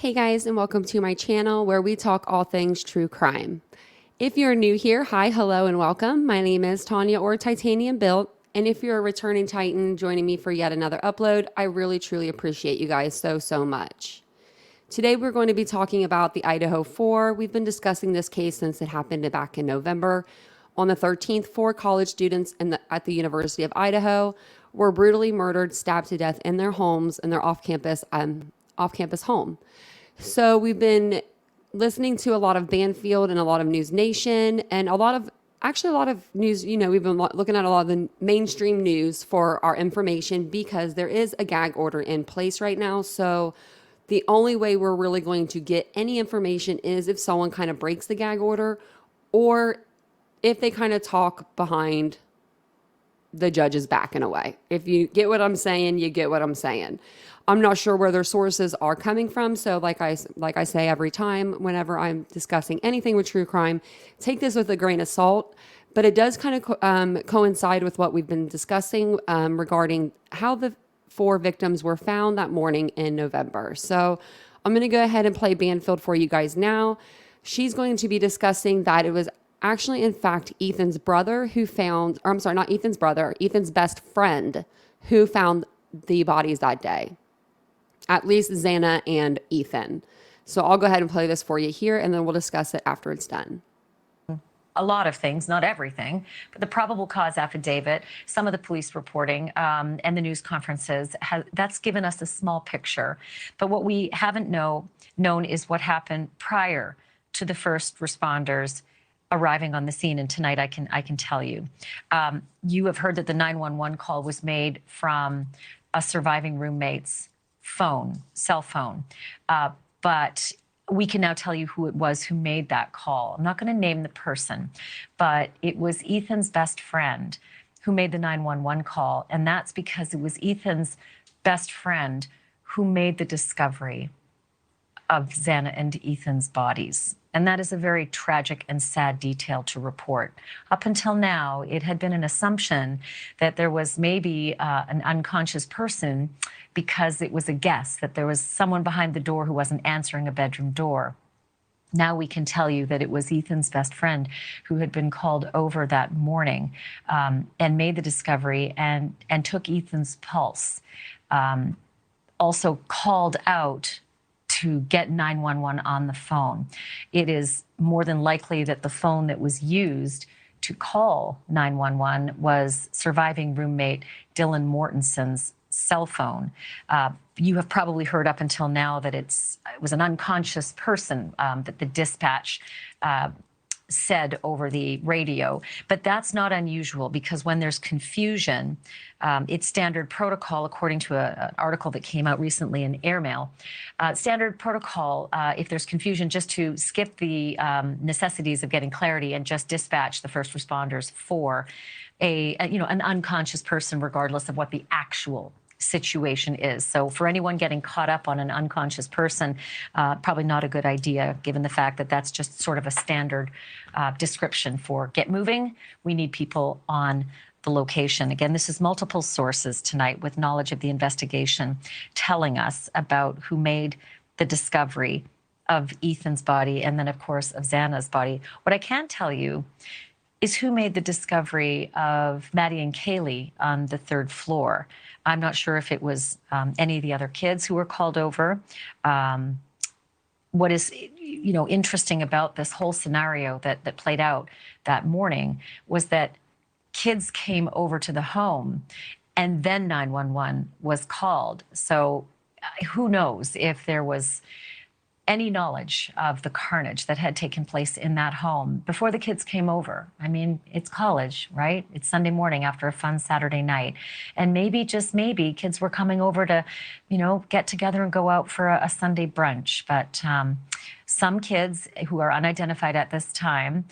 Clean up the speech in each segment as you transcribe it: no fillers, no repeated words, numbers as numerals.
Hey guys, and welcome to my channel where we talk all things true crime. If you're new here, hi, hello, and welcome. My name is Tanya or TitaniumBuilt, and if you're a returning Titan joining me for yet another upload, I really truly appreciate you guys so much. Today we're going to be talking about the Idaho 4. We've been discussing this case since it happened back in November. On the 13th, 4 college students at the University of Idaho were brutally murdered, stabbed to death in their homes, in their off-campus home. So we've been listening to a lot of Banfield and a lot of NewsNation and a lot of news. We've been looking at a lot of the mainstream news for our information because there is a gag order in place right now. So the only way we're really going to get any information is if someone kind of breaks the gag order or if they kind of talk behind the judge's back in a way. If you get what I'm saying, you get what I'm saying. I'm not sure where their sources are coming from. So like I say every time, whenever I'm discussing anything with true crime, take this with a grain of salt. But it does kind of coincide with what we've been discussing regarding how the 4 victims were found that morning in November. So I'm going to go ahead and play Banfield for you guys now. She's going to be discussing that it was actually, in fact, Ethan's brother who found, or I'm sorry, not Ethan's brother, Ethan's best friend who found the bodies that day. At least Xana and Ethan. So I'll go ahead and play this for you here, and then we'll discuss it after it's done. A lot of things, not everything, but the probable cause affidavit, some of the police reporting, and the news conferences, that's given us a small picture. But what we haven't known is what happened prior to the first responders arriving on the scene. And tonight I can tell you. You have heard that the 911 call was made from a surviving roommate's cell phone. But we can now tell you who it was who made that call. I'm not going to name the person, but it was Ethan's best friend who made the 911 call. And that's because it was Ethan's best friend who made the discovery of Xana and Ethan's bodies. And that is a very tragic and sad detail to report. Up until now, it had been an assumption that there was maybe an unconscious person because it was a guess that there was someone behind the door who wasn't answering a bedroom door. Now we can tell you that it was Ethan's best friend who had been called over that morning and made the discovery and took Ethan's pulse. Also called out to get 911 on the phone. It is more than likely that the phone that was used to call 911 was surviving roommate Dylan Mortenson's cell phone. You have probably heard up until now that it was an unconscious person that the dispatch said over the radio, but that's not unusual because when there's confusion, it's standard protocol, according to an article that came out recently in Airmail. Standard protocol, if there's confusion, just to skip the necessities of getting clarity and just dispatch the first responders for an unconscious person, regardless of what the actual situation is. So for anyone getting caught up on an unconscious person, probably not a good idea, given the fact that that's just sort of a standard description for get moving. We need people on the location. Again, this is multiple sources tonight with knowledge of the investigation telling us about who made the discovery of Ethan's body and then, of course, of Xana's body. What I can tell you is who made the discovery of Maddie and Kaylee on the 3rd floor. I'm not sure if it was any of the other kids who were called over. What is interesting about this whole scenario that played out that morning was that kids came over to the home and then 911 was called. So who knows if there was any knowledge of the carnage that had taken place in that home before the kids came over. I mean, it's college, right? It's Sunday morning after a fun Saturday night. And maybe, just maybe, kids were coming over to, get together and go out for a Sunday brunch. But some kids who are unidentified at this time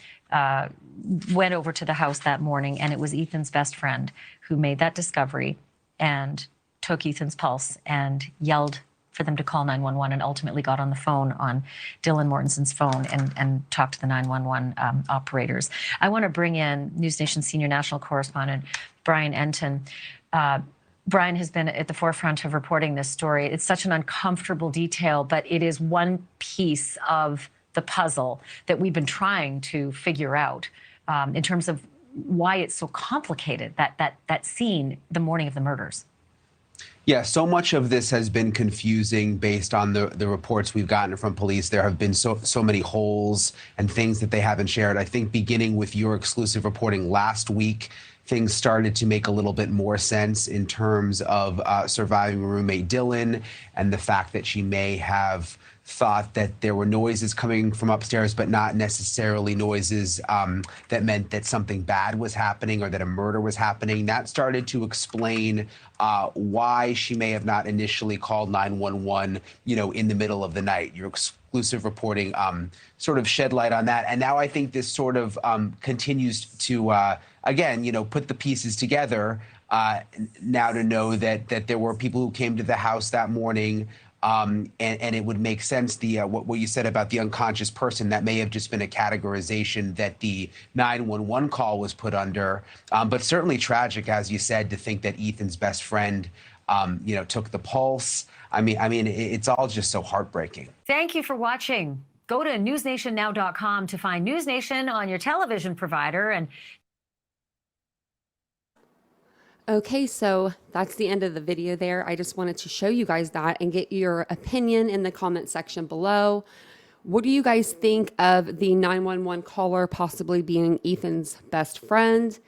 went over to the house that morning, and it was Ethan's best friend who made that discovery and took Ethan's pulse and yelled for them to call 911 and ultimately got on the phone on Dylan Mortenson's phone and talked to the 911 operators. I want to bring in NewsNation senior national correspondent Brian Entin. Brian has been at the forefront of reporting this story. It's such an uncomfortable detail, but it is one piece of the puzzle that we've been trying to figure out in terms of why it's so complicated, that scene the morning of the murders. Yeah, so much of this has been confusing based on the reports we've gotten from police. There have been so many holes and things that they haven't shared. I think beginning with your exclusive reporting last week, things started to make a little bit more sense in terms of surviving roommate Dylan and the fact that she may have thought that there were noises coming from upstairs, but not necessarily noises that meant that something bad was happening or that a murder was happening. That started to explain why she may have not initially called 911, in the middle of the night. Your exclusive reporting sort of shed light on that. And now I think this sort of continues to, again, put the pieces together now to know that there were people who came to the house that morning. And it would make sense, what you said about the unconscious person, that may have just been a categorization that the 911 call was put under. But certainly tragic, as you said, to think that Ethan's best friend, took the pulse. I mean, it's all just so heartbreaking. Thank you for watching. Go to newsnationnow.com to find NewsNation on your television provider. And Okay, so that's the end of the video there. I just wanted to show you guys that and get your opinion in the comment section below. What do you guys think of the 911 caller possibly being Ethan's best friend?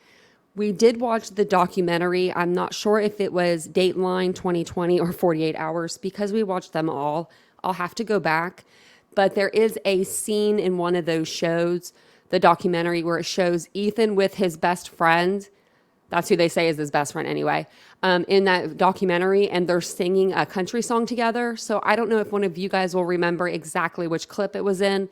We did watch the documentary. I'm not sure if it was Dateline 2020 or 48 Hours because we watched them all. I'll have to go back. But there is a scene in one of those shows, the documentary, where it shows Ethan with his best friend. That's who they say is his best friend anyway, in that documentary, and they're singing a country song together. So I don't know if one of you guys will remember exactly which clip it was in,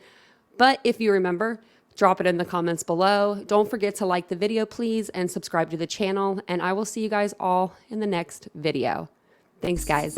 but if you remember, drop it in the comments below. Don't forget to like the video, please, and subscribe to the channel, and I will see you guys all in the next video. Thanks, guys.